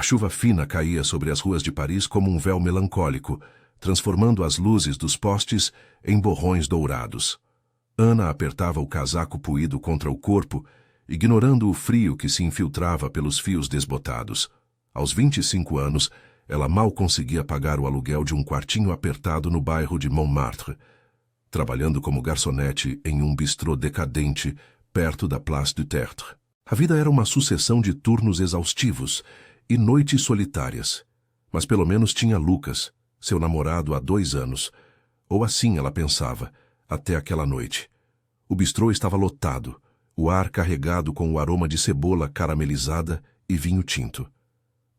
A chuva fina caía sobre as ruas de Paris como um véu melancólico, transformando as luzes dos postes em borrões dourados. Ana apertava o casaco puído contra o corpo, ignorando o frio que se infiltrava pelos fios desbotados. Aos 25 anos, ela mal conseguia pagar o aluguel de um quartinho apertado no bairro de Montmartre, trabalhando como garçonete em um bistrô decadente perto da Place du Tertre. A vida era uma sucessão de turnos exaustivos e noites solitárias, mas pelo menos tinha Lucas, seu namorado há 2 anos, ou assim ela pensava, até aquela noite. O bistrô estava lotado, o ar carregado com o aroma de cebola caramelizada e vinho tinto.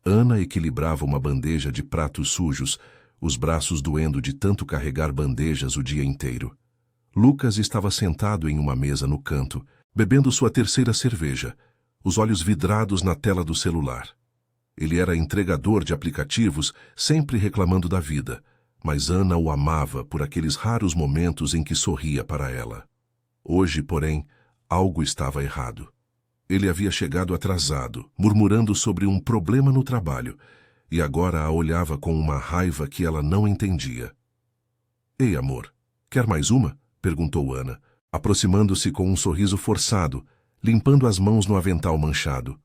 Ana equilibrava uma bandeja de pratos sujos, os braços doendo de tanto carregar bandejas o dia inteiro. Lucas estava sentado em uma mesa no canto, bebendo sua 3ª cerveja, os olhos vidrados na tela do celular. Ele era entregador de aplicativos, sempre reclamando da vida, mas Ana o amava por aqueles raros momentos em que sorria para ela. Hoje, porém, algo estava errado. Ele havia chegado atrasado, murmurando sobre um problema no trabalho, e agora a olhava com uma raiva que ela não entendia. "Ei, amor, quer mais uma?" perguntou Ana, aproximando-se com um sorriso forçado, limpando as mãos no avental manchado.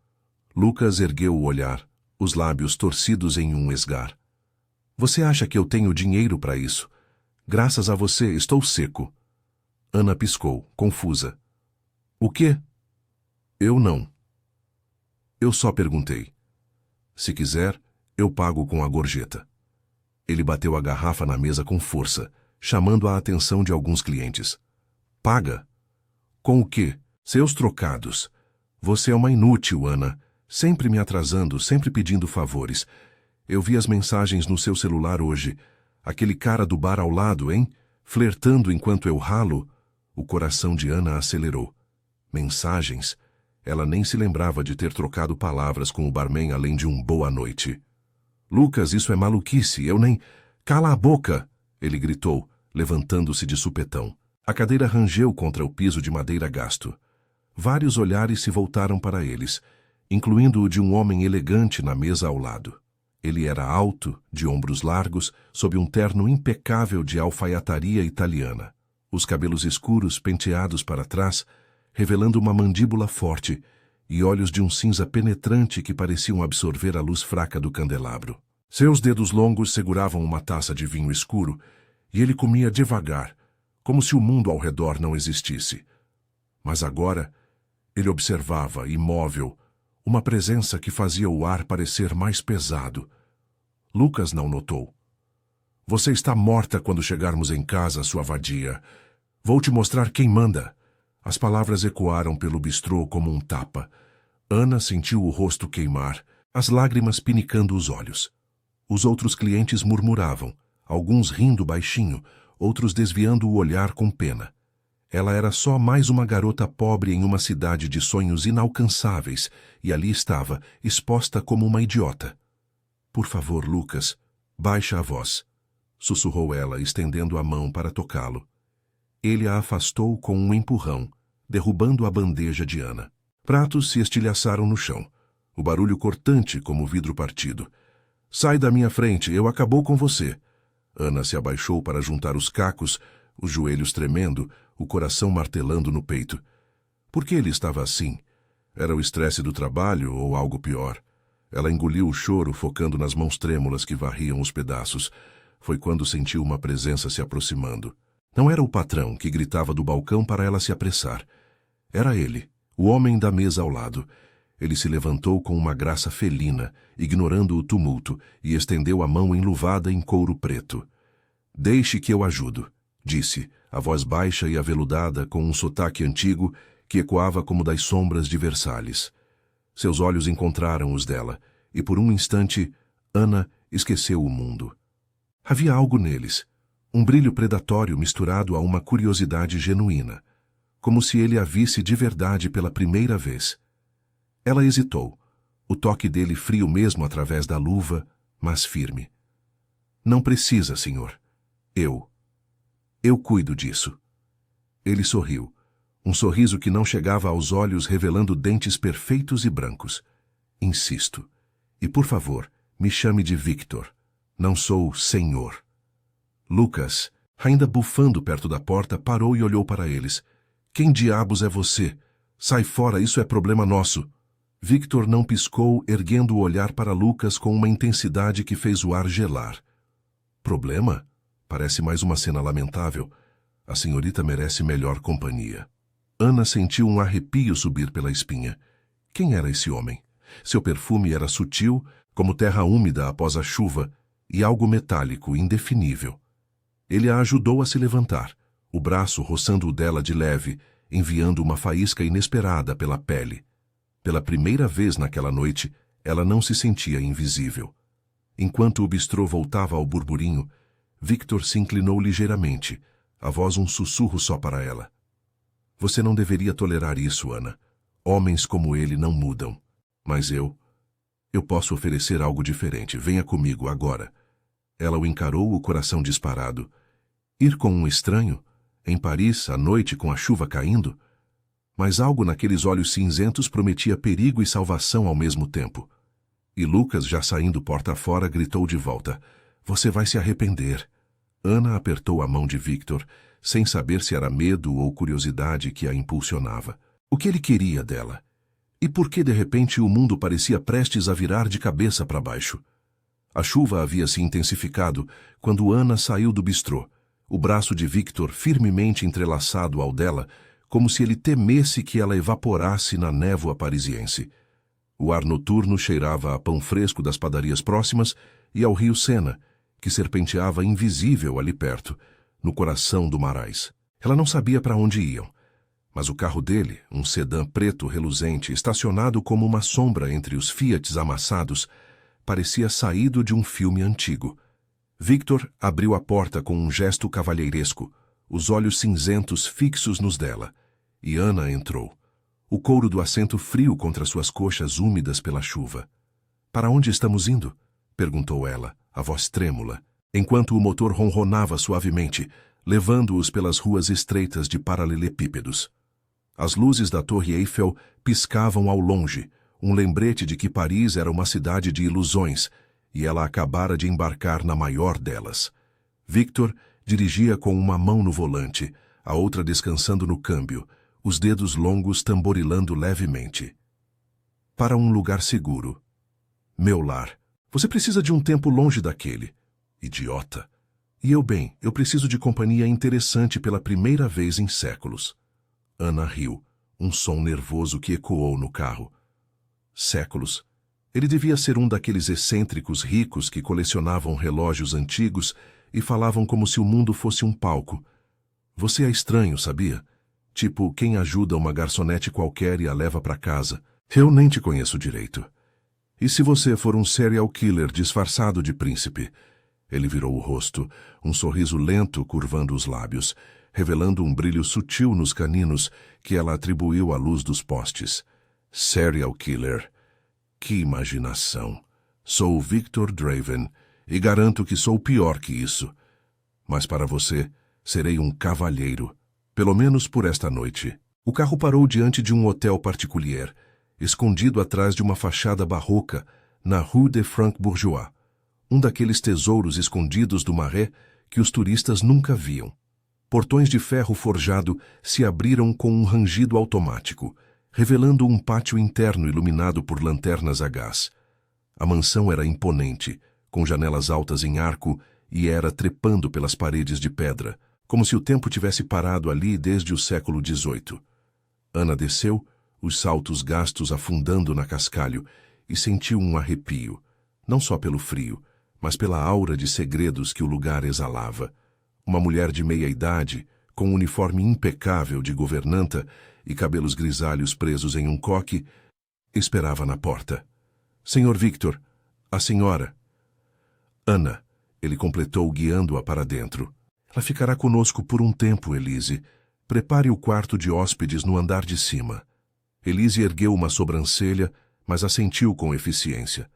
Lucas ergueu o olhar, os lábios torcidos em um esgar. "Você acha que eu tenho dinheiro para isso? Graças a você, estou seco." Ana piscou, confusa. "O quê?" "Eu não. Eu só perguntei. Se quiser, eu pago com a gorjeta." Ele bateu a garrafa na mesa com força, chamando a atenção de alguns clientes. "Paga? Com o quê? Seus trocados. Você é uma inútil, Ana. Sempre me atrasando, sempre pedindo favores. Eu vi as mensagens no seu celular hoje. Aquele cara do bar ao lado, hein? Flertando enquanto eu ralo." O coração de Ana acelerou. Mensagens? Ela nem se lembrava de ter trocado palavras com o barman além de um boa noite. "Lucas, isso é maluquice, eu nem..." "Cala a boca!" ele gritou, levantando-se de supetão. A cadeira rangeu contra o piso de madeira gasto. Vários olhares se voltaram para eles, incluindo o de um homem elegante na mesa ao lado. Ele era alto, de ombros largos, sob um terno impecável de alfaiataria italiana. Os cabelos escuros penteados para trás, revelando uma mandíbula forte, e olhos de um cinza penetrante que pareciam absorver a luz fraca do candelabro. Seus dedos longos seguravam uma taça de vinho escuro, e ele comia devagar, como se o mundo ao redor não existisse. Mas agora, ele observava, imóvel, uma presença que fazia o ar parecer mais pesado. Lucas não notou. "Você está morta quando chegarmos em casa, sua vadia. Vou te mostrar quem manda." As palavras ecoaram pelo bistrô como um tapa. Ana sentiu o rosto queimar, as lágrimas pinicando os olhos. Os outros clientes murmuravam, alguns rindo baixinho, outros desviando o olhar com pena. Ela era só mais uma garota pobre em uma cidade de sonhos inalcançáveis, e ali estava, exposta como uma idiota. "Por favor, Lucas, baixa a voz", sussurrou ela, estendendo a mão para tocá-lo. Ele a afastou com um empurrão, derrubando a bandeja de Ana. Pratos se estilhaçaram no chão, o barulho cortante como vidro partido. "Sai da minha frente, eu acabou com você." Ana se abaixou para juntar os cacos, os joelhos tremendo, o coração martelando no peito. Por que ele estava assim? Era o estresse do trabalho ou algo pior? Ela engoliu o choro, focando nas mãos trêmulas que varriam os pedaços. Foi quando sentiu uma presença se aproximando. Não era o patrão que gritava do balcão para ela se apressar. Era ele, o homem da mesa ao lado. Ele se levantou com uma graça felina, ignorando o tumulto, e estendeu a mão enluvada em couro preto. "Deixe que eu ajudo", disse, a voz baixa e aveludada com um sotaque antigo que ecoava como das sombras de Versalhes. Seus olhos encontraram os dela, e por um instante, Ana esqueceu o mundo. Havia algo neles, um brilho predatório misturado a uma curiosidade genuína, como se ele a visse de verdade pela primeira vez. Ela hesitou, o toque dele frio mesmo através da luva, mas firme. "Não precisa, senhor. Eu cuido disso." Ele sorriu, um sorriso que não chegava aos olhos, revelando dentes perfeitos e brancos. "Insisto. E por favor, me chame de Victor. Não sou senhor. Lucas, ainda bufando perto da porta, parou e olhou para eles. Quem diabos é você? Sai fora, isso é problema nosso. Victor não piscou, erguendo o olhar para Lucas com uma intensidade que fez o ar gelar. Problema? Parece mais uma cena lamentável. A senhorita merece melhor companhia. Ana sentiu um arrepio subir pela espinha. Quem era esse homem? Seu perfume era sutil, como terra úmida após a chuva, e algo metálico, indefinível. Ele a ajudou a se levantar, o braço roçando o dela de leve, enviando uma faísca inesperada pela pele. Pela primeira vez naquela noite, ela não se sentia invisível. Enquanto o bistrô voltava ao burburinho, Victor se inclinou ligeiramente, a voz um sussurro só para ela. Você não deveria tolerar isso, Ana. Homens como ele não mudam. Mas eu posso oferecer algo diferente. Venha comigo agora. Ela o encarou, o coração disparado. Ir com um estranho? Em Paris, à noite, com a chuva caindo? Mas algo naqueles olhos cinzentos prometia perigo e salvação ao mesmo tempo. E Lucas, já saindo porta fora, gritou de volta. Você vai se arrepender. Ana apertou a mão de Victor, sem saber se era medo ou curiosidade que a impulsionava. O que ele queria dela? E por que de repente o mundo parecia prestes a virar de cabeça para baixo? A chuva havia se intensificado quando Ana saiu do bistrô, o braço de Victor firmemente entrelaçado ao dela, como se ele temesse que ela evaporasse na névoa parisiense. O ar noturno cheirava a pão fresco das padarias próximas e ao rio Sena, que serpenteava invisível ali perto, no coração do Marais. Ela não sabia para onde iam, mas o carro dele, um sedã preto reluzente, estacionado como uma sombra entre os Fiats amassados, parecia saído de um filme antigo. Victor abriu a porta com um gesto cavalheiresco, os olhos cinzentos fixos nos dela, e Ana entrou, o couro do assento frio contra suas coxas úmidas pela chuva. Para onde estamos indo? Perguntou ela, a voz trêmula, enquanto o motor ronronava suavemente, levando-os pelas ruas estreitas de paralelepípedos. As luzes da Torre Eiffel piscavam ao longe, um lembrete de que Paris era uma cidade de ilusões, e ela acabara de embarcar na maior delas. Victor dirigia com uma mão no volante, a outra descansando no câmbio, os dedos longos tamborilando levemente. Para um lugar seguro. Meu lar. Você precisa de um tempo longe daquele. Idiota. E eu preciso de companhia interessante pela primeira vez em séculos. Ana riu, um som nervoso que ecoou no carro. Séculos. Ele devia ser um daqueles excêntricos ricos que colecionavam relógios antigos e falavam como se o mundo fosse um palco. Você é estranho, sabia? Tipo quem ajuda uma garçonete qualquer e a leva para casa. Eu nem te conheço direito. E se você for um serial killer disfarçado de príncipe? Ele virou o rosto, um sorriso lento curvando os lábios, revelando um brilho sutil nos caninos que ela atribuiu à luz dos postes. Serial killer. Que imaginação. Sou Victor Draven, e garanto que sou pior que isso. Mas para você, serei um cavalheiro, pelo menos por esta noite. O carro parou diante de um hotel particulier, escondido atrás de uma fachada barroca, na Rue de Franc-Bourgeois, um daqueles tesouros escondidos do Marais que os turistas nunca viam. Portões de ferro forjado se abriram com um rangido automático, revelando um pátio interno iluminado por lanternas a gás. A mansão era imponente, com janelas altas em arco e era trepando pelas paredes de pedra, como se o tempo tivesse parado ali desde o século XVIII. Ana desceu, os saltos gastos afundando na cascalho, e sentiu um arrepio, não só pelo frio, mas pela aura de segredos que o lugar exalava. Uma mulher de meia-idade, com um uniforme impecável de governanta e cabelos grisalhos presos em um coque, esperava na porta. Senhor Victor, a senhora. Ana, ele completou guiando-a para dentro. Ela ficará conosco por um tempo, Elise. Prepare o quarto de hóspedes no andar de cima. Elise ergueu uma sobrancelha, mas assentiu com eficiência.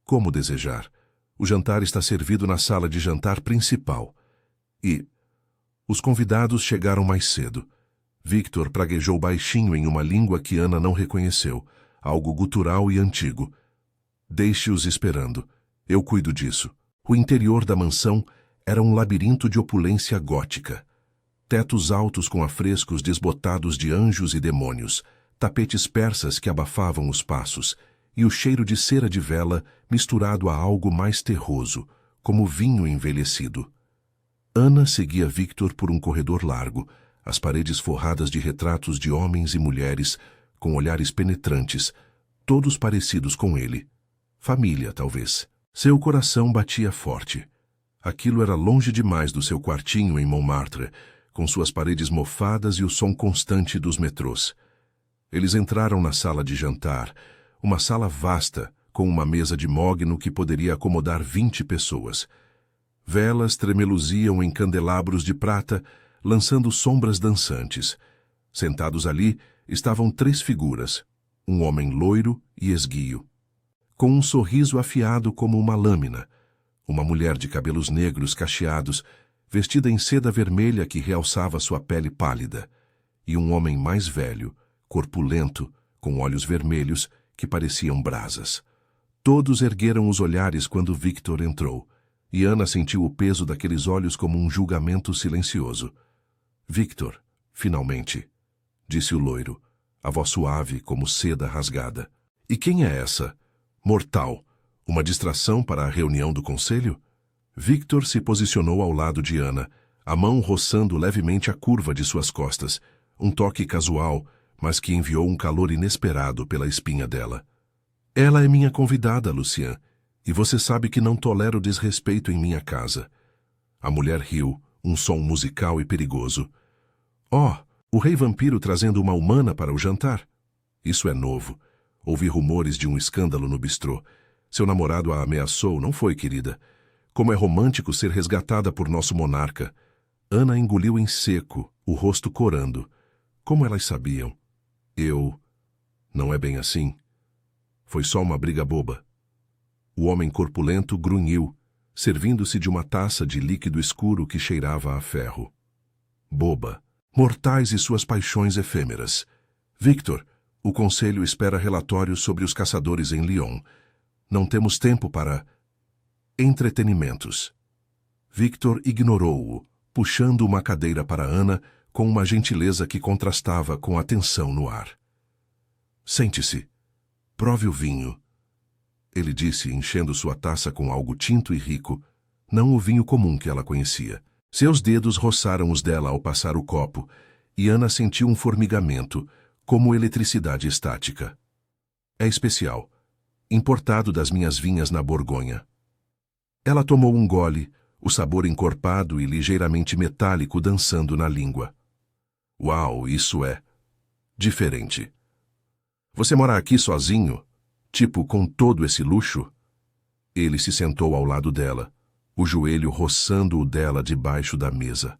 Como desejar. O jantar está servido na sala de jantar principal. E os convidados chegaram mais cedo. Victor praguejou baixinho em uma língua que Ana não reconheceu, algo gutural e antigo. Deixe-os esperando. Eu cuido disso. O interior da mansão era um labirinto de opulência gótica. Tetos altos com afrescos desbotados de anjos e demônios, tapetes persas que abafavam os passos, e o cheiro de cera de vela misturado a algo mais terroso, como vinho envelhecido. Ana seguia Victor por um corredor largo, as paredes forradas de retratos de homens e mulheres, com olhares penetrantes, todos parecidos com ele. Família, talvez. Seu coração batia forte. Aquilo era longe demais do seu quartinho em Montmartre, com suas paredes mofadas e o som constante dos metrôs. Eles entraram na sala de jantar, uma sala vasta, com uma mesa de mogno que poderia acomodar 20 pessoas. Velas tremeluziam em candelabros de prata, lançando sombras dançantes. Sentados ali estavam 3 figuras, um homem loiro e esguio, com um sorriso afiado como uma lâmina, uma mulher de cabelos negros cacheados, vestida em seda vermelha que realçava sua pele pálida, e um homem mais velho, corpulento, com olhos vermelhos que pareciam brasas. Todos ergueram os olhares quando Victor entrou, e Ana sentiu o peso daqueles olhos como um julgamento silencioso. Victor, finalmente, disse o loiro, a voz suave como seda rasgada. E quem é essa? Mortal. Uma distração para a reunião do conselho? Victor se posicionou ao lado de Ana, a mão roçando levemente a curva de suas costas, um toque casual, mas que enviou um calor inesperado pela espinha dela. Ela é minha convidada, Lucien, e você sabe que não tolero desrespeito em minha casa. A mulher riu, um som musical e perigoso. Oh, o rei vampiro trazendo uma humana para o jantar? Isso é novo. Ouvi rumores de um escândalo no bistrô. Seu namorado a ameaçou, não foi, querida? Como é romântico ser resgatada por nosso monarca. Ana engoliu em seco, o rosto corando. Como elas sabiam? Não é bem assim. Foi só uma briga boba. O homem corpulento grunhiu, servindo-se de uma taça de líquido escuro que cheirava a ferro. Boba. Mortais e suas paixões efêmeras. Victor, o conselho espera relatórios sobre os caçadores em Lyon. Não temos tempo para entretenimentos. Victor ignorou-o, puxando uma cadeira para Ana com uma gentileza que contrastava com a tensão no ar. Sente-se. Prove o vinho. Ele disse, enchendo sua taça com algo tinto e rico, não o vinho comum que ela conhecia. Seus dedos roçaram os dela ao passar o copo, e Ana sentiu um formigamento, como eletricidade estática. É especial. Importado das minhas vinhas na Borgonha. Ela tomou um gole, o sabor encorpado e ligeiramente metálico dançando na língua. Uau, isso é diferente. Você mora aqui sozinho? Tipo, com todo esse luxo? Ele se sentou ao lado dela, o joelho roçando o dela debaixo da mesa.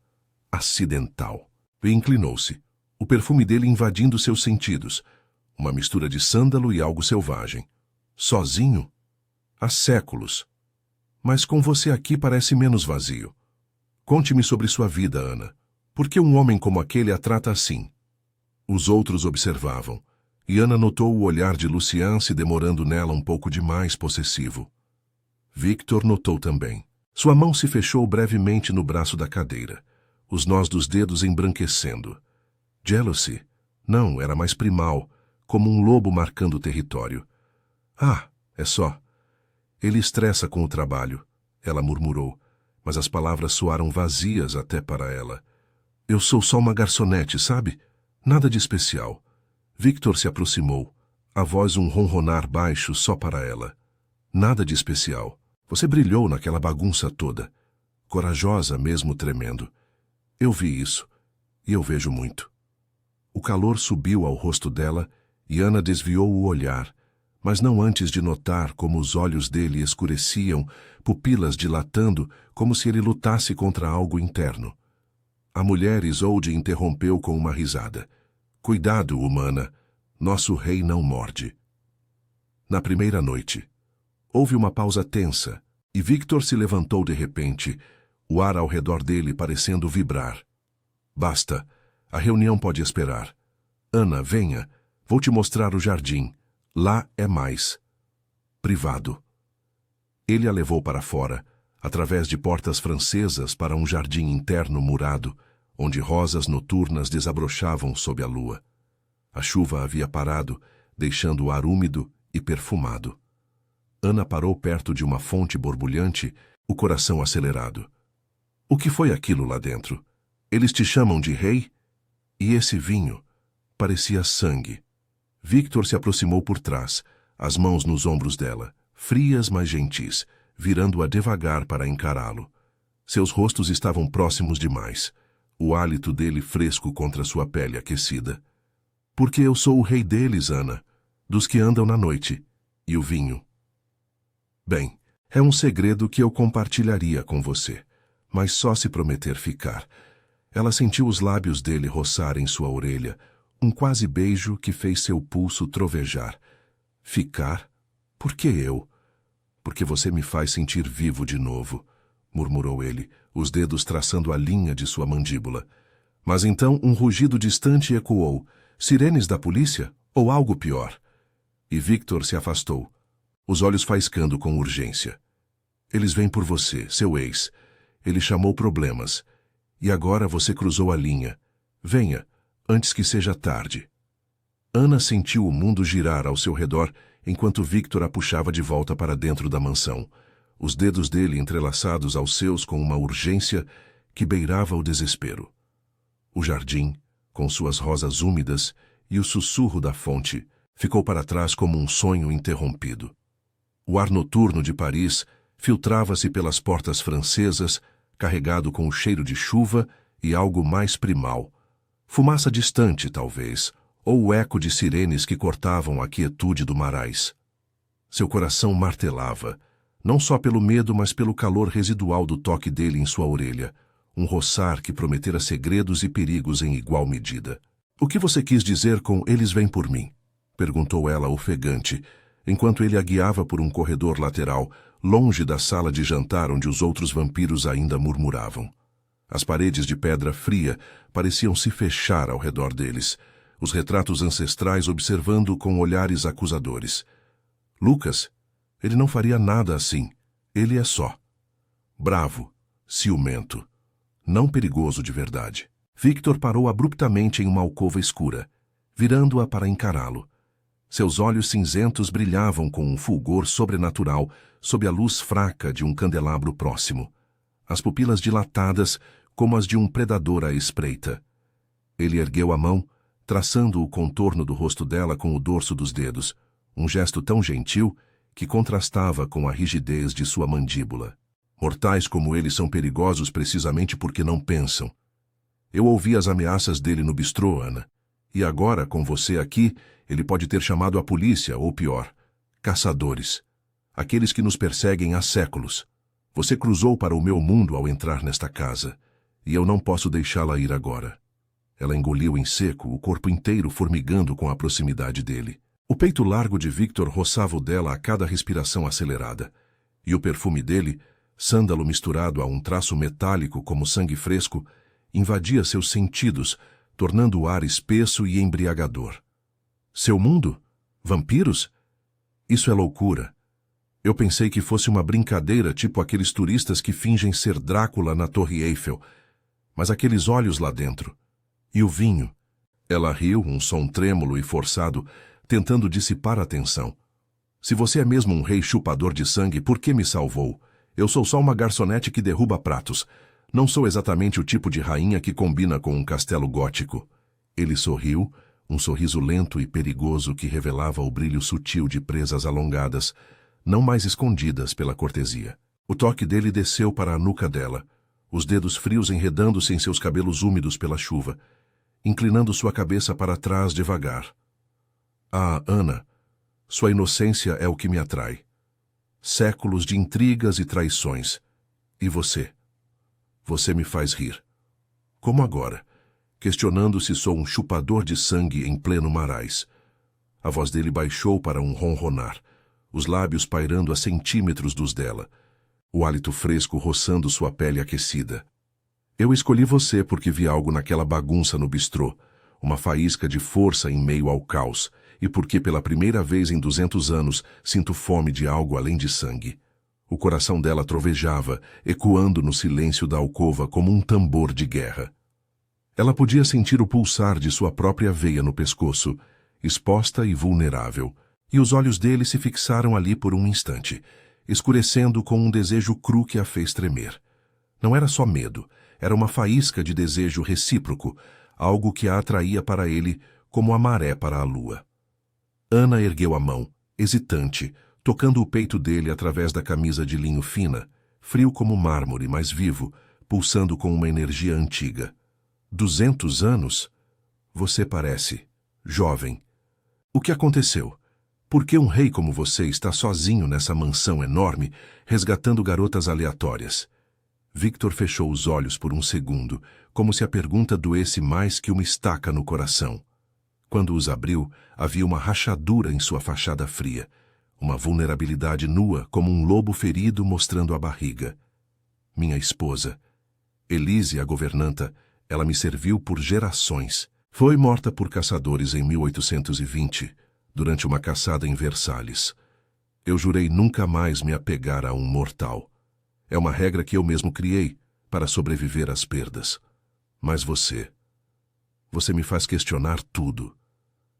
Acidental. E inclinou-se, o perfume dele invadindo seus sentidos, uma mistura de sândalo e algo selvagem. Sozinho? Há séculos. Mas com você aqui parece menos vazio. Conte-me sobre sua vida, Ana. Por que um homem como aquele a trata assim? Os outros observavam, e Ana notou o olhar de Lucien se demorando nela um pouco demais possessivo. Victor notou também. Sua mão se fechou brevemente no braço da cadeira, os nós dos dedos embranquecendo. Jealousy? Não, era mais primal, como um lobo marcando o território. Ah, é só. Ele estressa com o trabalho, ela murmurou, mas as palavras soaram vazias até para ela. Eu sou só uma garçonete, sabe? Nada de especial. Victor se aproximou, a voz um ronronar baixo só para ela. Nada de especial. Você brilhou naquela bagunça toda. Corajosa mesmo tremendo. Eu vi isso, e eu vejo muito. O calor subiu ao rosto dela e Ana desviou o olhar, mas não antes de notar como os olhos dele escureciam, pupilas dilatando como se ele lutasse contra algo interno. A mulher Isolde interrompeu com uma risada. Cuidado, humana, nosso rei não morde. Na primeira noite, houve uma pausa tensa, e Victor se levantou de repente, o ar ao redor dele parecendo vibrar. Basta, a reunião pode esperar. Ana, venha, vou te mostrar o jardim. Lá é mais. privado. Ele a levou para fora, através de portas francesas para um jardim interno murado, onde rosas noturnas desabrochavam sob a lua. A chuva havia parado, deixando o ar úmido e perfumado. Ana parou perto de uma fonte borbulhante, o coração acelerado. O que foi aquilo lá dentro? Eles te chamam de rei? E esse vinho? Parecia sangue. Victor se aproximou por trás, as mãos nos ombros dela, frias mas gentis, virando-a devagar para encará-lo. Seus rostos estavam próximos demais, o hálito dele fresco contra sua pele aquecida. Porque eu sou o rei deles, Ana, dos que andam na noite. E o vinho? Bem, é um segredo que eu compartilharia com você, mas só se prometer ficar. Ela sentiu os lábios dele roçarem sua orelha, um quase beijo que fez seu pulso trovejar. Ficar? Por que eu? Porque você me faz sentir vivo de novo, murmurou ele, os dedos traçando a linha de sua mandíbula. Mas então um rugido distante ecoou. Sirenes da polícia? Ou algo pior? E Victor se afastou, os olhos faiscando com urgência. Eles vêm por você, seu ex. Ele chamou problemas. E agora você cruzou a linha. Venha, antes que seja tarde. Ana sentiu o mundo girar ao seu redor enquanto Victor a puxava de volta para dentro da mansão, os dedos dele entrelaçados aos seus com uma urgência que beirava o desespero. O jardim, com suas rosas úmidas e o sussurro da fonte, ficou para trás como um sonho interrompido. O ar noturno de Paris filtrava-se pelas portas francesas, carregado com o cheiro de chuva e algo mais primal. Fumaça distante, talvez, ou o eco de sirenes que cortavam a quietude do marais. Seu coração martelava, não só pelo medo, mas pelo calor residual do toque dele em sua orelha, um roçar que prometera segredos e perigos em igual medida. O que você quis dizer com "eles vêm por mim"? Perguntou ela ofegante, enquanto ele a guiava por um corredor lateral, longe da sala de jantar onde os outros vampiros ainda murmuravam. As paredes de pedra fria pareciam se fechar ao redor deles, os retratos ancestrais observando com olhares acusadores. Lucas, ele não faria nada assim. Ele é só. Bravo, ciumento, não perigoso de verdade. Victor parou abruptamente em uma alcova escura, virando-a para encará-lo. Seus olhos cinzentos brilhavam com um fulgor sobrenatural sob a luz fraca de um candelabro próximo. As pupilas dilatadas como as de um predador à espreita. Ele ergueu a mão, traçando o contorno do rosto dela com o dorso dos dedos, um gesto tão gentil que contrastava com a rigidez de sua mandíbula. Mortais como ele são perigosos precisamente porque não pensam. Eu ouvi as ameaças dele no bistrô, Ana. E agora, com você aqui, ele pode ter chamado a polícia, ou pior, caçadores. Aqueles que nos perseguem há séculos. Você cruzou para o meu mundo ao entrar nesta casa, e eu não posso deixá-la ir agora. Ela engoliu em seco, o corpo inteiro formigando com a proximidade dele. O peito largo de Victor roçava o dela a cada respiração acelerada, e o perfume dele, sândalo misturado a um traço metálico como sangue fresco, invadia seus sentidos, tornando o ar espesso e embriagador. Seu mundo? Vampiros? Isso é loucura. Eu pensei que fosse uma brincadeira tipo aqueles turistas que fingem ser Drácula na Torre Eiffel. Mas aqueles olhos lá dentro. E o vinho? Ela riu, um som trêmulo e forçado, tentando dissipar a tensão. Se você é mesmo um rei chupador de sangue, por que me salvou? Eu sou só uma garçonete que derruba pratos. Não sou exatamente o tipo de rainha que combina com um castelo gótico. Ele sorriu, um sorriso lento e perigoso que revelava o brilho sutil de presas alongadas, não mais escondidas pela cortesia. O toque dele desceu para a nuca dela, os dedos frios enredando-se em seus cabelos úmidos pela chuva, inclinando sua cabeça para trás devagar. Ah, Ana, sua inocência é o que me atrai. Séculos de intrigas e traições. E você? Você me faz rir. Como agora, questionando se sou um chupador de sangue em pleno marais. A voz dele baixou para um ronronar, os lábios pairando a centímetros dos dela, o hálito fresco roçando sua pele aquecida. Eu escolhi você porque vi algo naquela bagunça no bistrô, uma faísca de força em meio ao caos, e porque pela primeira vez em 200 anos sinto fome de algo além de sangue. O coração dela trovejava, ecoando no silêncio da alcova como um tambor de guerra. Ela podia sentir o pulsar de sua própria veia no pescoço, exposta e vulnerável, e os olhos dele se fixaram ali por um instante, escurecendo com um desejo cru que a fez tremer. Não era só medo, era uma faísca de desejo recíproco, algo que a atraía para ele como a maré para a lua. Ana ergueu a mão, hesitante, tocando o peito dele através da camisa de linho fina, frio como mármore, mas vivo, pulsando com uma energia antiga. 200 anos? Você parece jovem. O que aconteceu? Por que um rei como você está sozinho nessa mansão enorme, resgatando garotas aleatórias? Victor fechou os olhos por um segundo, como se a pergunta doesse mais que uma estaca no coração. Quando os abriu, havia uma rachadura em sua fachada fria, uma vulnerabilidade nua como um lobo ferido mostrando a barriga. Minha esposa, Elise, a governanta, ela me serviu por gerações. Foi morta por caçadores em 1820, durante uma caçada em Versalhes. Eu jurei nunca mais me apegar a um mortal. É uma regra que eu mesmo criei para sobreviver às perdas. Mas você me faz questionar tudo.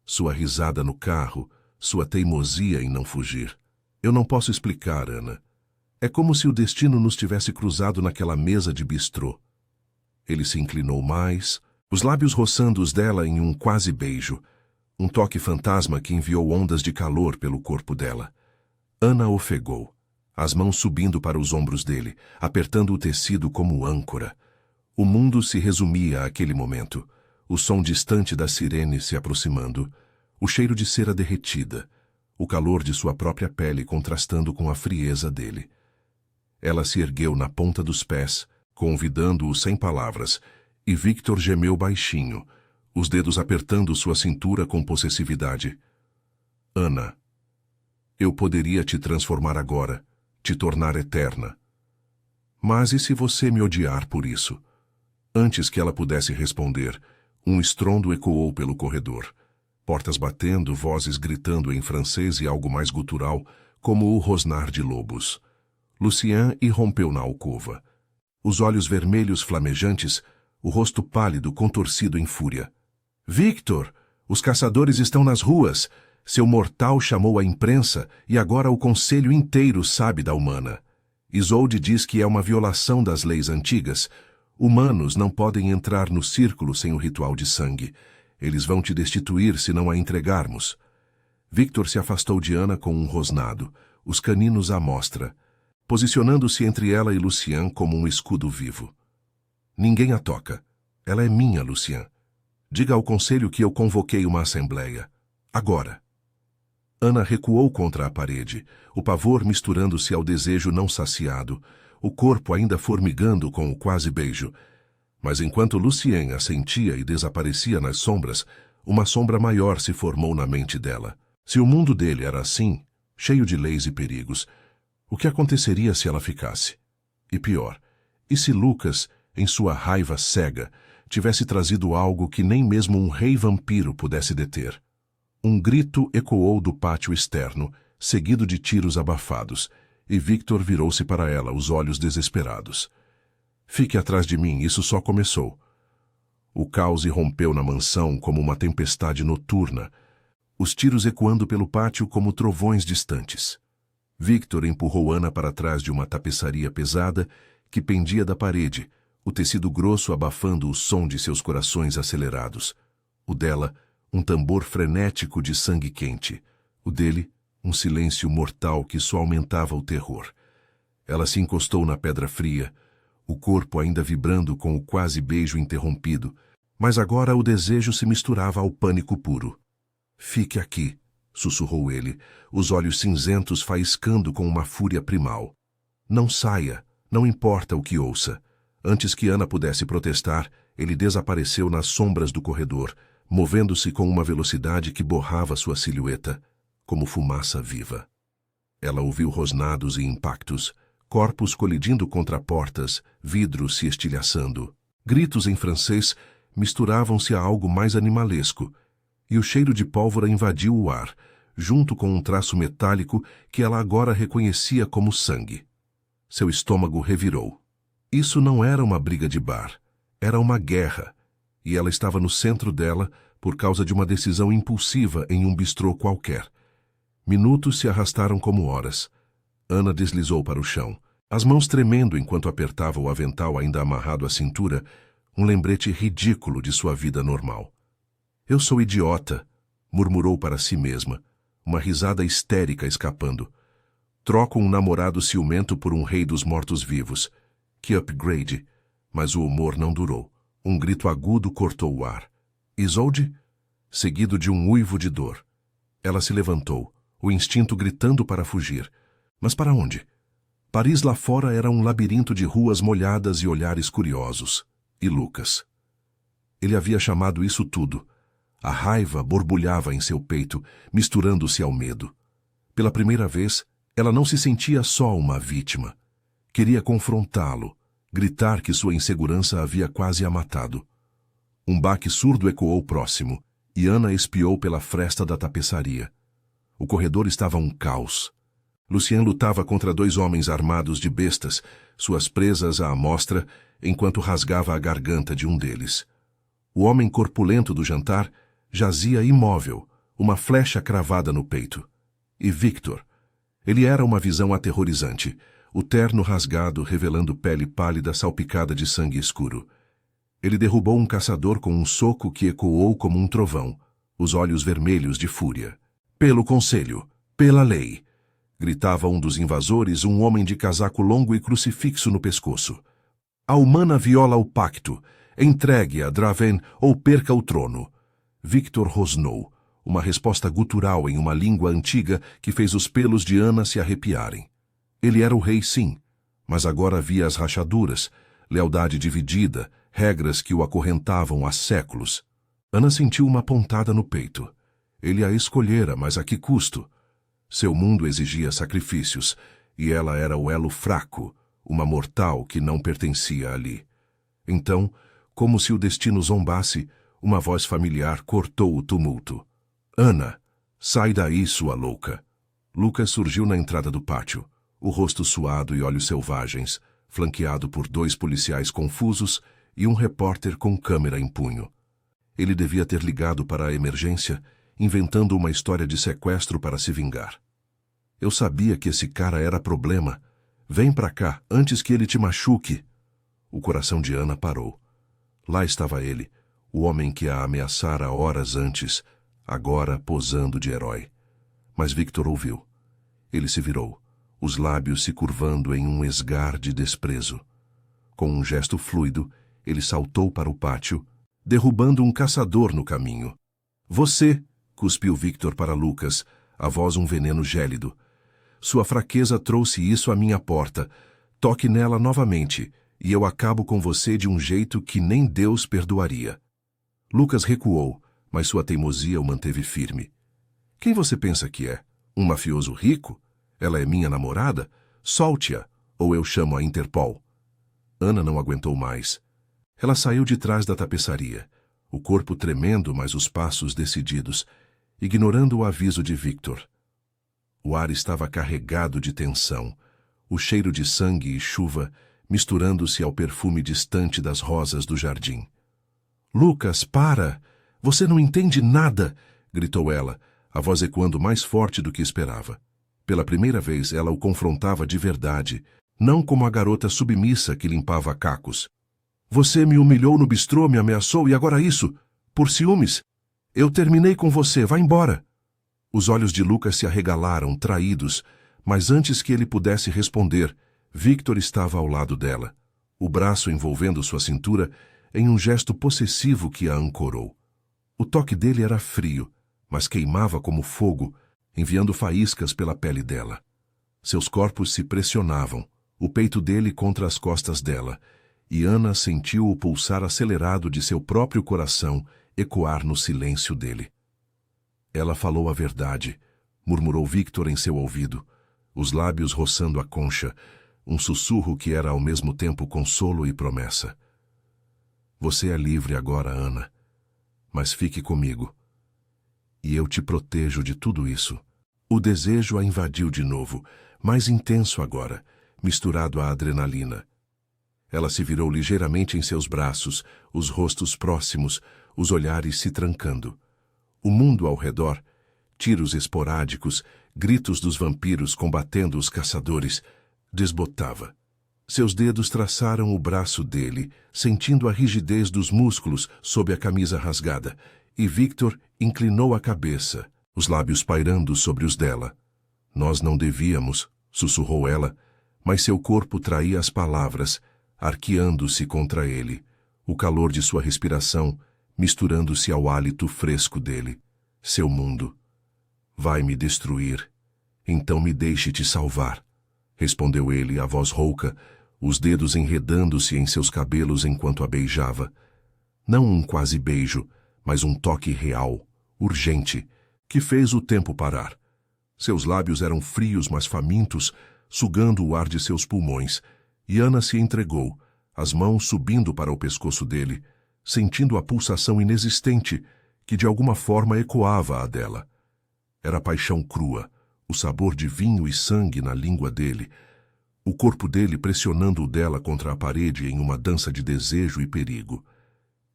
Sua risada no carro, sua teimosia em não fugir. Eu não posso explicar, Ana. É como se o destino nos tivesse cruzado naquela mesa de bistrô. Ele se inclinou mais, os lábios roçando os dela em um quase beijo, um toque fantasma que enviou ondas de calor pelo corpo dela. Ana ofegou, as mãos subindo para os ombros dele, apertando o tecido como âncora. O mundo se resumia àquele momento, o som distante da sirene se aproximando, o cheiro de cera derretida, o calor de sua própria pele contrastando com a frieza dele. Ela se ergueu na ponta dos pés, convidando-o sem palavras, e Victor gemeu baixinho, os dedos apertando sua cintura com possessividade. Ana, eu poderia te transformar agora, te tornar eterna. Mas e se você me odiar por isso? Antes que ela pudesse responder, um estrondo ecoou pelo corredor. Portas batendo, vozes gritando em francês e algo mais gutural, como o rosnar de lobos. Lucien irrompeu na alcova. Os olhos vermelhos flamejantes, o rosto pálido contorcido em fúria. Victor, os caçadores estão nas ruas. Seu mortal chamou a imprensa e agora o conselho inteiro sabe da humana. Isolde diz que é uma violação das leis antigas. Humanos não podem entrar no círculo sem o ritual de sangue. Eles vão te destituir se não a entregarmos. Victor se afastou de Ana com um rosnado, os caninos à mostra, posicionando-se entre ela e Lucien como um escudo vivo. Ninguém a toca. Ela é minha, Lucien. Diga ao conselho que eu convoquei uma assembleia. Agora. Ana recuou contra a parede, o pavor misturando-se ao desejo não saciado, o corpo ainda formigando com o quase beijo. Mas enquanto Lucien assentia e desaparecia nas sombras, uma sombra maior se formou na mente dela. Se o mundo dele era assim, cheio de leis e perigos, o que aconteceria se ela ficasse? E pior, e se Lucas, em sua raiva cega, tivesse trazido algo que nem mesmo um rei vampiro pudesse deter? Um grito ecoou do pátio externo, seguido de tiros abafados, e Victor virou-se para ela, os olhos desesperados. Fique atrás de mim, isso só começou. O caos irrompeu na mansão como uma tempestade noturna, os tiros ecoando pelo pátio como trovões distantes. Victor empurrou Ana para trás de uma tapeçaria pesada que pendia da parede, o tecido grosso abafando o som de seus corações acelerados. O dela, um tambor frenético de sangue quente. O dele, um silêncio mortal que só aumentava o terror. Ela se encostou na pedra fria, o corpo ainda vibrando com o quase beijo interrompido, mas agora o desejo se misturava ao pânico puro. Fique aqui, sussurrou ele, os olhos cinzentos faiscando com uma fúria primal. Não saia, não importa o que ouça. Antes que Ana pudesse protestar, ele desapareceu nas sombras do corredor, movendo-se com uma velocidade que borrava sua silhueta, como fumaça viva. Ela ouviu rosnados e impactos, corpos colidindo contra portas, vidros se estilhaçando. Gritos em francês misturavam-se a algo mais animalesco, e o cheiro de pólvora invadiu o ar, junto com um traço metálico que ela agora reconhecia como sangue. Seu estômago revirou. Isso não era uma briga de bar, era uma guerra, e ela estava no centro dela por causa de uma decisão impulsiva em um bistrô qualquer. Minutos se arrastaram como horas. Ana deslizou para o chão, as mãos tremendo enquanto apertava o avental ainda amarrado à cintura, um lembrete ridículo de sua vida normal. Eu sou idiota, murmurou para si mesma, uma risada histérica escapando. Troco um namorado ciumento por um rei dos mortos-vivos. Que upgrade! Mas o humor não durou. Um grito agudo cortou o ar. Isolde? Seguido de um uivo de dor. Ela se levantou, o instinto gritando para fugir. Mas para onde? Paris lá fora era um labirinto de ruas molhadas e olhares curiosos. E Lucas? Ele havia chamado isso tudo. A raiva borbulhava em seu peito, misturando-se ao medo. Pela primeira vez, ela não se sentia só uma vítima. Queria confrontá-lo, gritar que sua insegurança havia quase a matado. Um baque surdo ecoou próximo, e Ana espiou pela fresta da tapeçaria. O corredor estava um caos. Lucien lutava contra 2 homens armados de bestas, suas presas à amostra, enquanto rasgava a garganta de um deles. O homem corpulento do jantar jazia imóvel, uma flecha cravada no peito. E Victor? Ele era uma visão aterrorizante, o terno rasgado revelando pele pálida salpicada de sangue escuro. Ele derrubou um caçador com um soco que ecoou como um trovão, os olhos vermelhos de fúria. Pelo conselho, pela lei, gritava um dos invasores, um homem de casaco longo e crucifixo no pescoço. A humana viola o pacto, entregue-a, Draven, ou perca o trono. Victor rosnou, uma resposta gutural em uma língua antiga que fez os pelos de Ana se arrepiarem. Ele era o rei, sim, mas agora havia as rachaduras, lealdade dividida, regras que o acorrentavam há séculos. Ana sentiu uma pontada no peito. Ele a escolhera, mas a que custo? Seu mundo exigia sacrifícios, e ela era o elo fraco, uma mortal que não pertencia ali. Então, como se o destino zombasse, uma voz familiar cortou o tumulto. Ana, sai daí, sua louca. Lucas surgiu na entrada do pátio, o rosto suado e olhos selvagens, flanqueado por 2 policiais confusos e um repórter com câmera em punho. Ele devia ter ligado para a emergência, inventando uma história de sequestro para se vingar. Eu sabia que esse cara era problema. Vem pra cá, antes que ele te machuque. O coração de Ana parou. Lá estava ele, o homem que a ameaçara horas antes, agora posando de herói. Mas Victor ouviu. Ele se virou, os lábios se curvando em um esgar de desprezo. Com um gesto fluido, ele saltou para o pátio, derrubando um caçador no caminho. Você, cuspiu Victor para Lucas, a voz um veneno gélido. Sua fraqueza trouxe isso à minha porta. Toque nela novamente, e eu acabo com você de um jeito que nem Deus perdoaria. Lucas recuou, mas sua teimosia o manteve firme. Quem você pensa que é? Um mafioso rico? Ela é minha namorada? Solte-a, ou eu chamo a Interpol. Ana não aguentou mais. Ela saiu de trás da tapeçaria, o corpo tremendo, mas os passos decididos, ignorando o aviso de Victor. O ar estava carregado de tensão, o cheiro de sangue e chuva misturando-se ao perfume distante das rosas do jardim. Lucas, para! Você não entende nada! Gritou ela, a voz ecoando mais forte do que esperava. Pela primeira vez ela o confrontava de verdade, não como a garota submissa que limpava cacos. Você me humilhou no bistrô, me ameaçou e agora isso? Por ciúmes? Eu terminei com você, vá embora! Os olhos de Lucas se arregalaram, traídos, mas antes que ele pudesse responder, Victor estava ao lado dela, o braço envolvendo sua cintura em um gesto possessivo que a ancorou. O toque dele era frio, mas queimava como fogo, enviando faíscas pela pele dela. Seus corpos se pressionavam, o peito dele contra as costas dela, e Ana sentiu o pulsar acelerado de seu próprio coração ecoar no silêncio dele. Ela falou a verdade, murmurou Victor em seu ouvido, os lábios roçando a concha, um sussurro que era ao mesmo tempo consolo e promessa. Você é livre agora, Ana. Mas fique comigo. E eu te protejo de tudo isso. O desejo a invadiu de novo, mais intenso agora, misturado à adrenalina. Ela se virou ligeiramente em seus braços, os rostos próximos, os olhares se trancando. O mundo ao redor, tiros esporádicos, gritos dos vampiros combatendo os caçadores, desbotava. Seus dedos traçaram o braço dele, sentindo a rigidez dos músculos sob a camisa rasgada, e Victor inclinou a cabeça, os lábios pairando sobre os dela. Nós não devíamos, sussurrou ela, mas seu corpo traía as palavras, arqueando-se contra ele, o calor de sua respiração misturando-se ao hálito fresco dele. Seu mundo. Vai me destruir. Então me deixe te salvar, respondeu ele, a voz rouca, os dedos enredando-se em seus cabelos enquanto a beijava. Não um quase beijo, mas um toque real, urgente, que fez o tempo parar. Seus lábios eram frios, mas famintos, sugando o ar de seus pulmões, e Ana se entregou, as mãos subindo para o pescoço dele, sentindo a pulsação inexistente que de alguma forma ecoava a dela. Era paixão crua, o sabor de vinho e sangue na língua dele, o corpo dele pressionando o dela contra a parede em uma dança de desejo e perigo.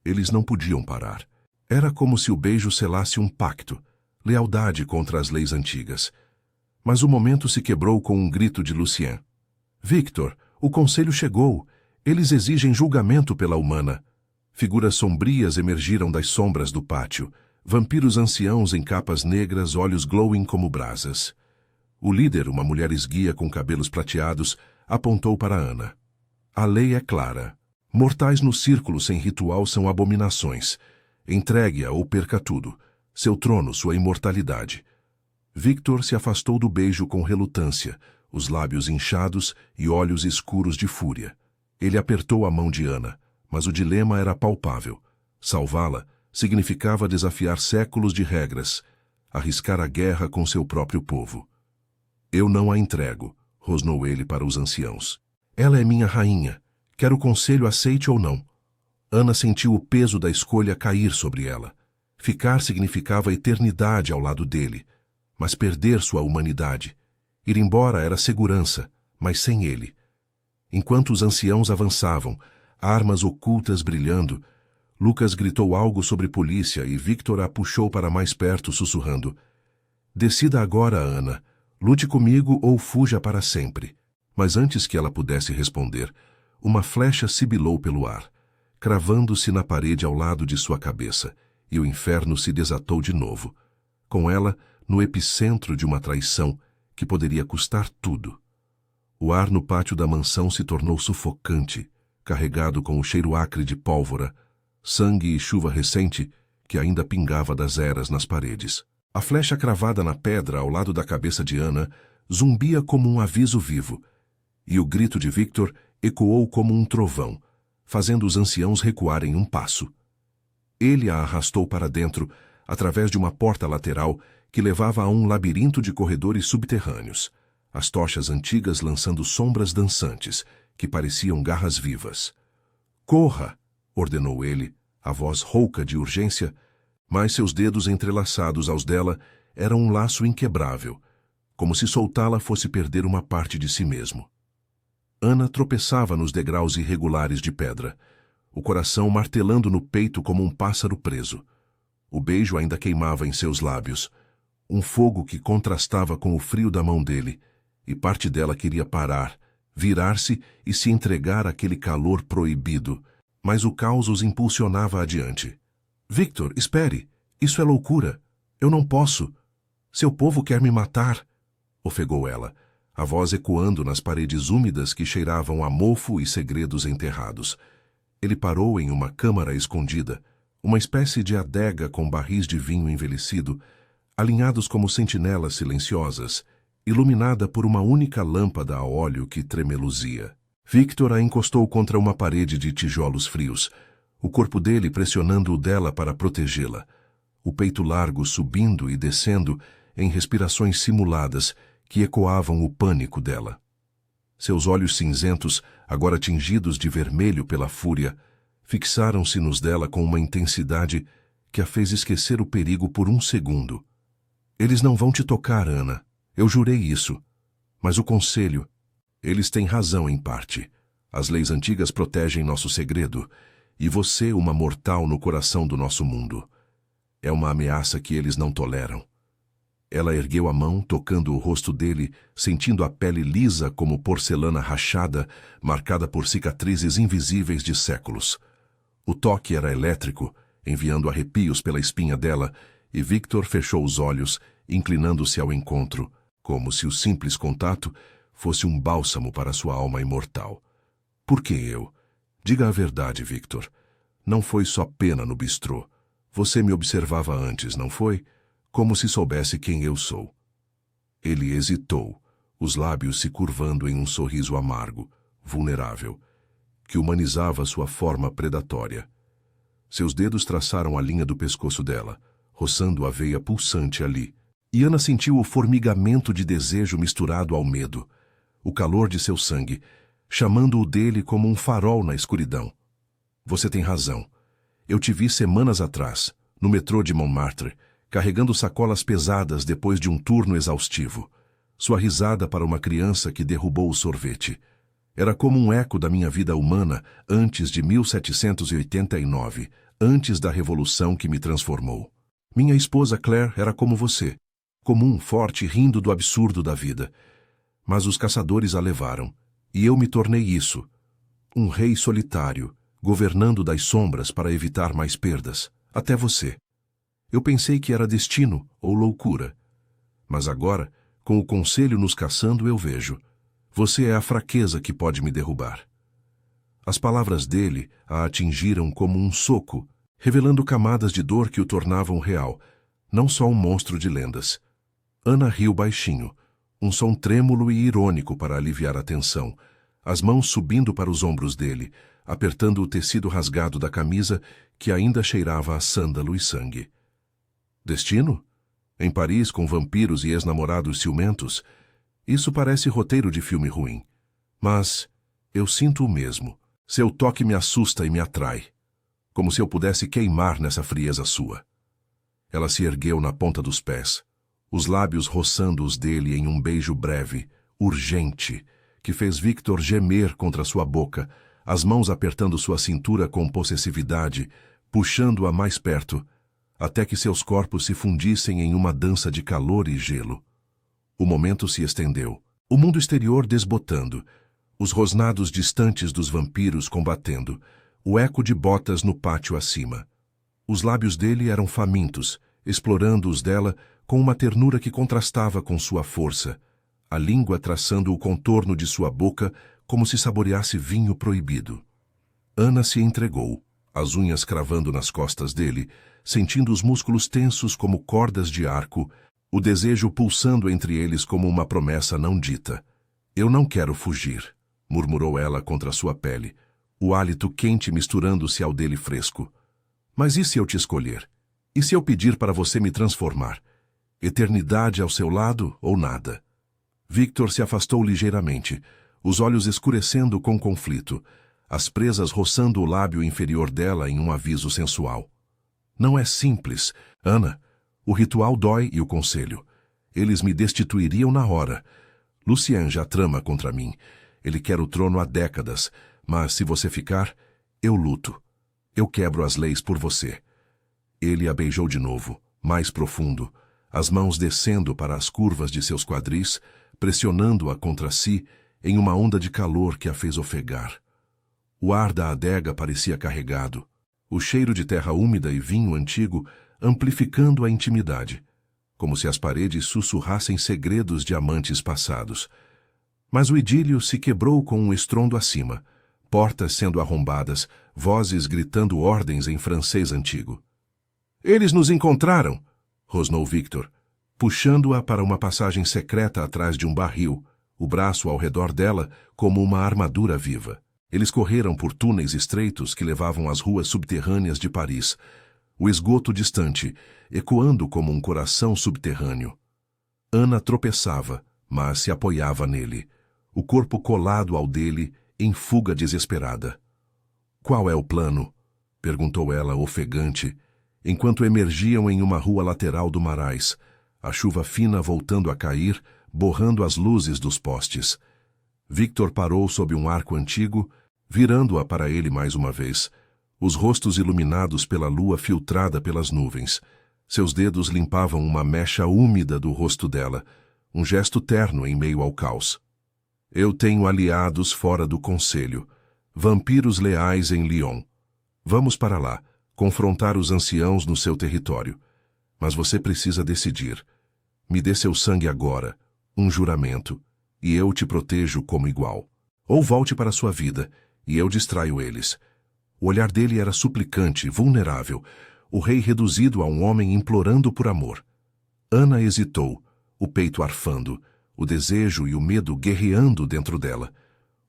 Eles não podiam parar. Era como se o beijo selasse um pacto, lealdade contra as leis antigas. Mas o momento se quebrou com um grito de Lucien. Victor, o conselho chegou. Eles exigem julgamento pela humana. Figuras sombrias emergiram das sombras do pátio. Vampiros anciãos em capas negras, olhos glowing como brasas. O líder, uma mulher esguia com cabelos prateados, apontou para Ana. A lei é clara. Mortais no círculo sem ritual são abominações. Entregue-a ou perca tudo. Seu trono, sua imortalidade. Victor se afastou do beijo com relutância, os lábios inchados e olhos escuros de fúria. Ele apertou a mão de Ana, mas o dilema era palpável. Salvá-la significava desafiar séculos de regras, arriscar a guerra com seu próprio povo. Eu não a entrego, rosnou ele para os anciãos. Ela é minha rainha, quer o conselho aceite ou não. Ana sentiu o peso da escolha cair sobre ela. Ficar significava eternidade ao lado dele, mas perder sua humanidade. Ir embora era segurança, mas sem ele. Enquanto os anciãos avançavam, armas ocultas brilhando, Lucas gritou algo sobre polícia e Victor a puxou para mais perto, sussurrando. Decida agora, Ana. Lute comigo ou fuja para sempre. Mas antes que ela pudesse responder, uma flecha sibilou pelo ar, cravando-se na parede ao lado de sua cabeça, e o inferno se desatou de novo. Com ela, no epicentro de uma traição que poderia custar tudo. O ar no pátio da mansão se tornou sufocante, carregado com o cheiro acre de pólvora, sangue e chuva recente que ainda pingava das eras nas paredes. A flecha cravada na pedra ao lado da cabeça de Ana zumbia como um aviso vivo, e o grito de Victor ecoou como um trovão, fazendo os anciãos recuarem um passo. Ele a arrastou para dentro, através de uma porta lateral que levava a um labirinto de corredores subterrâneos, as tochas antigas lançando sombras dançantes, que pareciam garras vivas. Corra! Ordenou ele, a voz rouca de urgência, mas seus dedos entrelaçados aos dela eram um laço inquebrável, como se soltá-la fosse perder uma parte de si mesmo. Ana tropeçava nos degraus irregulares de pedra, o coração martelando no peito como um pássaro preso. O beijo ainda queimava em seus lábios, um fogo que contrastava com o frio da mão dele, e parte dela queria parar, virar-se e se entregar àquele calor proibido, mas o caos os impulsionava adiante. Victor, espere! Isso é loucura! Eu não posso! Seu povo quer me matar! Ofegou ela, a voz ecoando nas paredes úmidas que cheiravam a mofo e segredos enterrados. Ele parou em uma câmara escondida, uma espécie de adega com barris de vinho envelhecido, alinhados como sentinelas silenciosas, iluminada por uma única lâmpada a óleo que tremeluzia. Victor a encostou contra uma parede de tijolos frios, o corpo dele pressionando o dela para protegê-la, o peito largo subindo e descendo em respirações simuladas que ecoavam o pânico dela. Seus olhos cinzentos, agora tingidos de vermelho pela fúria, fixaram-se nos dela com uma intensidade que a fez esquecer o perigo por um segundo. Eles não vão te tocar, Ana. Eu jurei isso. Mas o conselho... Eles têm razão em parte. As leis antigas protegem nosso segredo, e você uma mortal no coração do nosso mundo. É uma ameaça que eles não toleram. Ela ergueu a mão, tocando o rosto dele, sentindo a pele lisa como porcelana rachada, marcada por cicatrizes invisíveis de séculos. O toque era elétrico, enviando arrepios pela espinha dela, e Victor fechou os olhos, inclinando-se ao encontro, como se o simples contato fosse um bálsamo para sua alma imortal. Por que eu? Diga a verdade, Victor. Não foi só pena no bistrô. Você me observava antes, não foi? Como se soubesse quem eu sou. Ele hesitou, os lábios se curvando em um sorriso amargo, vulnerável, que humanizava sua forma predatória. Seus dedos traçaram a linha do pescoço dela, roçando a veia pulsante ali. E Ana sentiu o formigamento de desejo misturado ao medo, o calor de seu sangue, chamando-o dele como um farol na escuridão. Você tem razão. Eu te vi semanas atrás, no metrô de Montmartre, carregando sacolas pesadas depois de um turno exaustivo. Sua risada para uma criança que derrubou o sorvete. Era como um eco da minha vida humana antes de 1789, antes da revolução que me transformou. Minha esposa Claire era como você, comum, forte, rindo do absurdo da vida. Mas os caçadores a levaram, e eu me tornei isso. Um rei solitário, governando das sombras para evitar mais perdas, até você. Eu pensei que era destino ou loucura. Mas agora, com o conselho nos caçando, eu vejo. Você é a fraqueza que pode me derrubar. As palavras dele a atingiram como um soco, revelando camadas de dor que o tornavam real, não só um monstro de lendas. Ana riu baixinho, um som trêmulo e irônico para aliviar a tensão, as mãos subindo para os ombros dele, apertando o tecido rasgado da camisa que ainda cheirava a sândalo e sangue. Destino? Em Paris, com vampiros e ex-namorados ciumentos? Isso parece roteiro de filme ruim. Mas eu sinto o mesmo. Seu toque me assusta e me atrai. Como se eu pudesse queimar nessa frieza sua. Ela se ergueu na ponta dos pés, os lábios roçando os dele em um beijo breve, urgente, que fez Victor gemer contra sua boca, as mãos apertando sua cintura com possessividade, puxando-a mais perto, até que seus corpos se fundissem em uma dança de calor e gelo. O momento se estendeu, o mundo exterior desbotando, os rosnados distantes dos vampiros combatendo, o eco de botas no pátio acima. Os lábios dele eram famintos, explorando os dela com uma ternura que contrastava com sua força, a língua traçando o contorno de sua boca como se saboreasse vinho proibido. Ana se entregou, as unhas cravando nas costas dele, sentindo os músculos tensos como cordas de arco, o desejo pulsando entre eles como uma promessa não dita. Eu não quero fugir, murmurou ela contra sua pele, o hálito quente misturando-se ao dele fresco. Mas e se eu te escolher? E se eu pedir para você me transformar? Eternidade ao seu lado ou nada? Victor se afastou ligeiramente, os olhos escurecendo com conflito, as presas roçando o lábio inferior dela em um aviso sensual. Não é simples, Ana. O ritual dói e o conselho. Eles me destituiriam na hora. Lucien já trama contra mim. Ele quer o trono há décadas, mas se você ficar, eu luto. Eu quebro as leis por você. Ele a beijou de novo, mais profundo, as mãos descendo para as curvas de seus quadris, pressionando-a contra si em uma onda de calor que a fez ofegar. O ar da adega parecia carregado, o cheiro de terra úmida e vinho antigo amplificando a intimidade, como se as paredes sussurrassem segredos de amantes passados. Mas o idílio se quebrou com um estrondo acima, portas sendo arrombadas, vozes gritando ordens em francês antigo. Eles nos encontraram, rosnou Victor, puxando-a para uma passagem secreta atrás de um barril, o braço ao redor dela como uma armadura viva. Eles correram por túneis estreitos que levavam às ruas subterrâneas de Paris, o esgoto distante, ecoando como um coração subterrâneo. Ana tropeçava, mas se apoiava nele, o corpo colado ao dele, em fuga desesperada. Qual é o plano? Perguntou ela, ofegante, enquanto emergiam em uma rua lateral do Marais, a chuva fina voltando a cair, borrando as luzes dos postes. Victor parou sob um arco antigo, virando-a para ele mais uma vez, os rostos iluminados pela lua filtrada pelas nuvens. Seus dedos limpavam uma mecha úmida do rosto dela, um gesto terno em meio ao caos. Eu tenho aliados fora do conselho, vampiros leais em Lyon. Vamos para lá, confrontar os anciãos no seu território. Mas você precisa decidir. Me dê seu sangue agora, um juramento, e eu te protejo como igual. Ou volte para sua vida, e eu distraio eles. O olhar dele era suplicante, vulnerável, o rei reduzido a um homem implorando por amor. Ana hesitou, o peito arfando, o desejo e o medo guerreando dentro dela.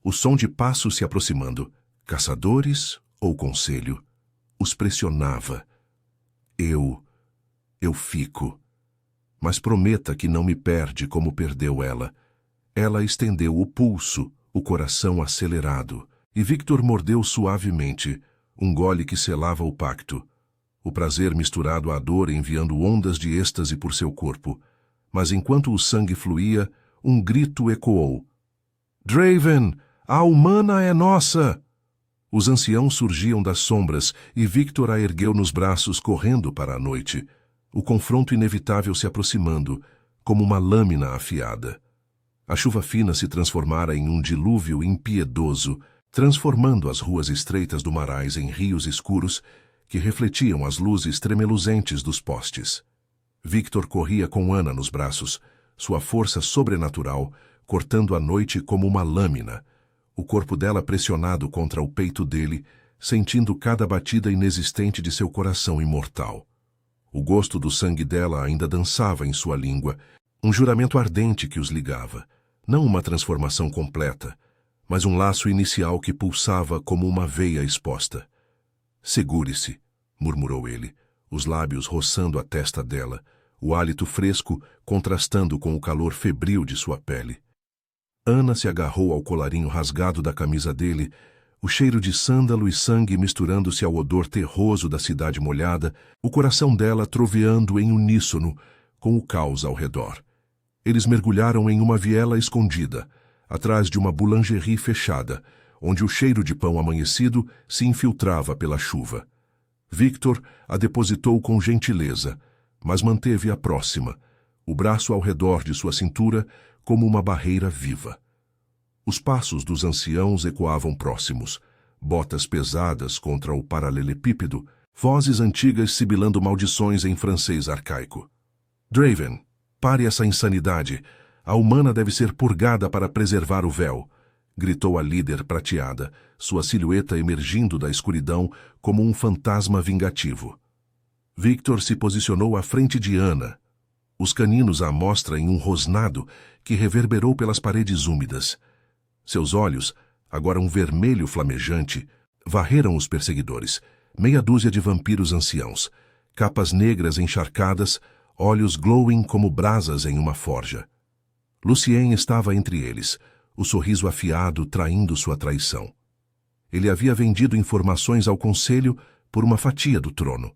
O som de passos se aproximando. Caçadores ou conselho? Os pressionava. Eu fico. Mas prometa que não me perde como perdeu ela. Ela estendeu o pulso, o coração acelerado, e Victor mordeu suavemente, um gole que selava o pacto. O prazer misturado à dor enviando ondas de êxtase por seu corpo. Mas enquanto o sangue fluía, um grito ecoou. Draven, a humana é nossa! Os anciãos surgiam das sombras e Victor a ergueu nos braços correndo para a noite. O confronto inevitável se aproximando, como uma lâmina afiada. A chuva fina se transformara em um dilúvio impiedoso, transformando as ruas estreitas do Marais em rios escuros que refletiam as luzes tremeluzentes dos postes. Victor corria com Ana nos braços, sua força sobrenatural, cortando a noite como uma lâmina, o corpo dela pressionado contra o peito dele, sentindo cada batida inexistente de seu coração imortal. O gosto do sangue dela ainda dançava em sua língua, um juramento ardente que os ligava, não uma transformação completa, mas um laço inicial que pulsava como uma veia exposta. Segure-se, murmurou ele, os lábios roçando a testa dela, o hálito fresco contrastando com o calor febril de sua pele. Ana se agarrou ao colarinho rasgado da camisa dele, o cheiro de sândalo e sangue misturando-se ao odor terroso da cidade molhada, o coração dela troveando em uníssono com o caos ao redor. Eles mergulharam em uma viela escondida, atrás de uma boulangerie fechada, onde o cheiro de pão amanhecido se infiltrava pela chuva. Victor a depositou com gentileza, mas manteve-a próxima, o braço ao redor de sua cintura como uma barreira viva. Os passos dos anciãos ecoavam próximos, botas pesadas contra o paralelepípedo, vozes antigas sibilando maldições em francês arcaico. Draven, pare essa insanidade. A humana deve ser purgada para preservar o véu, gritou a líder prateada, sua silhueta emergindo da escuridão como um fantasma vingativo. Victor se posicionou à frente de Ana, os caninos à mostra em um rosnado que reverberou pelas paredes úmidas. Seus olhos, agora um vermelho flamejante, varreram os perseguidores, meia dúzia de vampiros anciãos, capas negras encharcadas, olhos glowing como brasas em uma forja. Lucien estava entre eles, o sorriso afiado traindo sua traição. Ele havia vendido informações ao conselho por uma fatia do trono.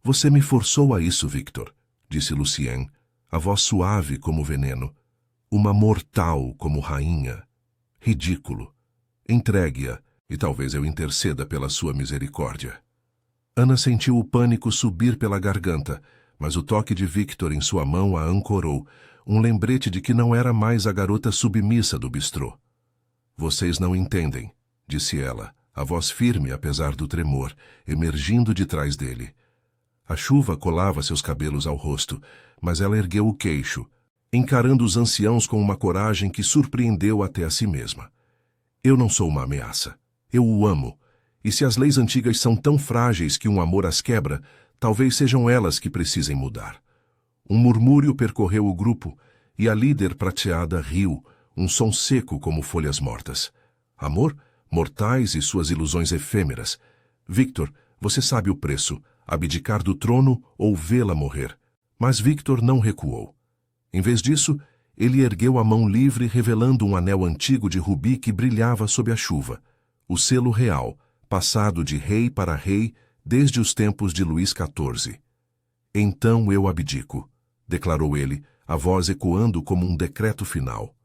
Você me forçou a isso, Victor, disse Lucien, a voz suave como veneno. Uma mortal como rainha. Ridículo. Entregue-a, e talvez eu interceda pela sua misericórdia. Ana sentiu o pânico subir pela garganta, mas o toque de Victor em sua mão a ancorou, um lembrete de que não era mais a garota submissa do bistrô. Vocês não entendem, disse ela, a voz firme apesar do tremor, emergindo de trás dele. A chuva colava seus cabelos ao rosto, mas ela ergueu o queixo, encarando os anciãos com uma coragem que surpreendeu até a si mesma. Eu não sou uma ameaça. Eu o amo. E se as leis antigas são tão frágeis que um amor as quebra, talvez sejam elas que precisem mudar. Um murmúrio percorreu o grupo, e a líder prateada riu, um som seco como folhas mortas. Amor? Mortais e suas ilusões efêmeras. Victor, você sabe o preço, abdicar do trono ou vê-la morrer. Mas Victor não recuou. Em vez disso, ele ergueu a mão livre revelando um anel antigo de rubi que brilhava sob a chuva. O selo real, passado de rei para rei, desde os tempos de Luís XIV. Então eu abdico, declarou ele, a voz ecoando como um decreto final.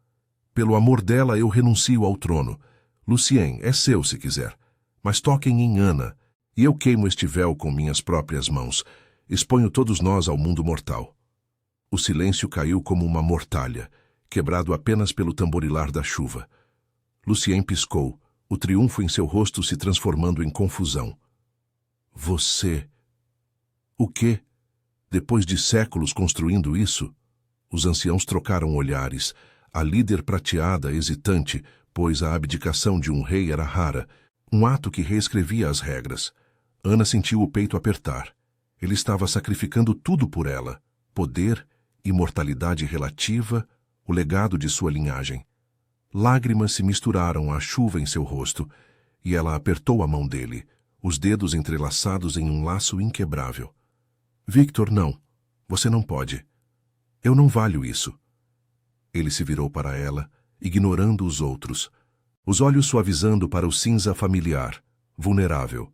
Pelo amor dela eu renuncio ao trono. Lucien é seu se quiser, mas toquem em Ana, e eu queimo este véu com minhas próprias mãos. Exponho todos nós ao mundo mortal. O silêncio caiu como uma mortalha, quebrado apenas pelo tamborilar da chuva. Lucien piscou, o triunfo em seu rosto se transformando em confusão. Você... O quê? Depois de séculos construindo isso? Os anciãos trocaram olhares, a líder prateada, hesitante, pois a abdicação de um rei era rara, um ato que reescrevia as regras. Ana sentiu o peito apertar. Ele estava sacrificando tudo por ela: poder, imortalidade relativa, o legado de sua linhagem. Lágrimas se misturaram à chuva em seu rosto, e ela apertou a mão dele, os dedos entrelaçados em um laço inquebrável. Victor, não. Você não pode. Eu não valho isso. Ele se virou para ela, ignorando os outros, os olhos suavizando para o cinza familiar, vulnerável.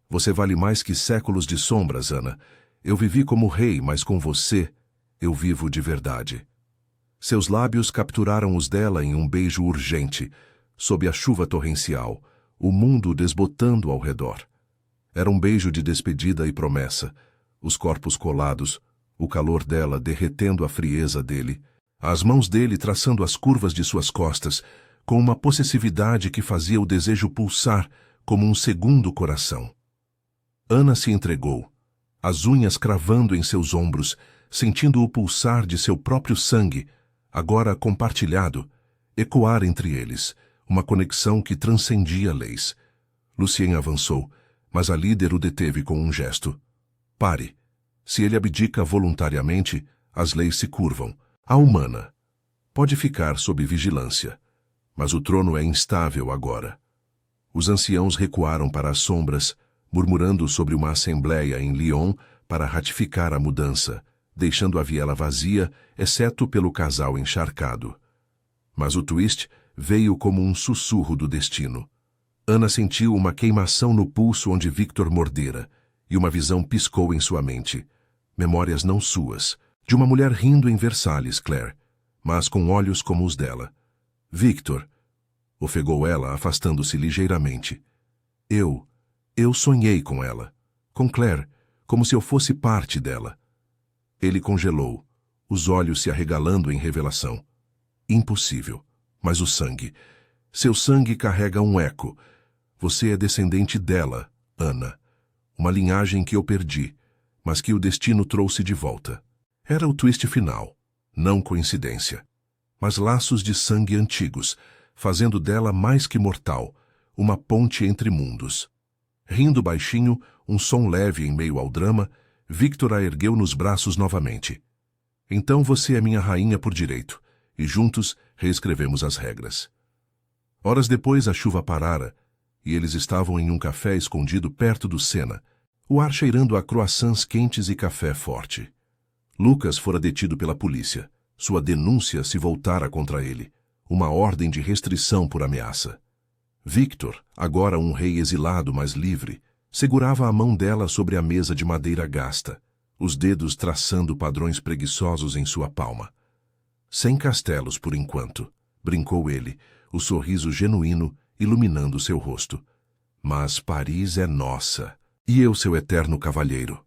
Você vale mais que séculos de sombras, Ana. Eu vivi como rei, mas com você, eu vivo de verdade. Seus lábios capturaram os dela em um beijo urgente, sob a chuva torrencial, o mundo desbotando ao redor. Era um beijo de despedida e promessa, os corpos colados, o calor dela derretendo a frieza dele, as mãos dele traçando as curvas de suas costas, com uma possessividade que fazia o desejo pulsar como um segundo coração. Ana se entregou, as unhas cravando em seus ombros, sentindo o pulsar de seu próprio sangue, agora compartilhado, ecoar entre eles, uma conexão que transcendia leis. Lucien avançou, mas a líder o deteve com um gesto. Pare. Se ele abdica voluntariamente, as leis se curvam. A humana pode ficar sob vigilância, mas o trono é instável agora. Os anciãos recuaram para as sombras, murmurando sobre uma assembleia em Lyon para ratificar a mudança, deixando a viela vazia, exceto pelo casal encharcado. Mas o twist veio como um sussurro do destino. Ana sentiu uma queimação no pulso onde Victor mordera, e uma visão piscou em sua mente. Memórias não suas, de uma mulher rindo em Versalhes, Claire, mas com olhos como os dela. Victor, ofegou ela, afastando-se ligeiramente. Eu sonhei com ela, com Claire, como se eu fosse parte dela. Ele congelou, os olhos se arregalando em revelação. Impossível. Mas o sangue. Seu sangue carrega um eco. Você é descendente dela, Ana. Uma linhagem que eu perdi, mas que o destino trouxe de volta. Era o twist final. Não coincidência. Mas laços de sangue antigos, fazendo dela mais que mortal, uma ponte entre mundos. Rindo baixinho, um som leve em meio ao drama, Victor a ergueu nos braços novamente. Então você é minha rainha por direito, e juntos reescrevemos as regras. Horas depois a chuva parara, e eles estavam em um café escondido perto do Sena, o ar cheirando a croissants quentes e café forte. Lucas fora detido pela polícia. Sua denúncia se voltara contra ele, uma ordem de restrição por ameaça. Victor, agora um rei exilado mas livre, segurava a mão dela sobre a mesa de madeira gasta, os dedos traçando padrões preguiçosos em sua palma. Sem castelos por enquanto, brincou ele, o sorriso genuíno iluminando seu rosto. Mas Paris é nossa, e eu seu eterno cavalheiro.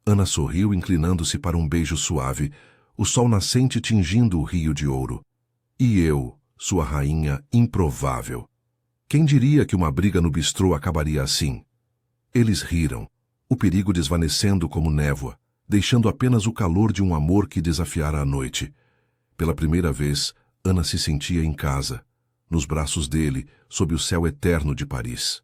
Ana sorriu, inclinando-se para um beijo suave, o sol nascente tingindo o rio de ouro. E eu, sua rainha improvável. Quem diria que uma briga no bistrô acabaria assim? Eles riram, o perigo desvanecendo como névoa, deixando apenas o calor de um amor que desafiara a noite. Pela primeira vez, Ana se sentia em casa, nos braços dele, sob o céu eterno de Paris.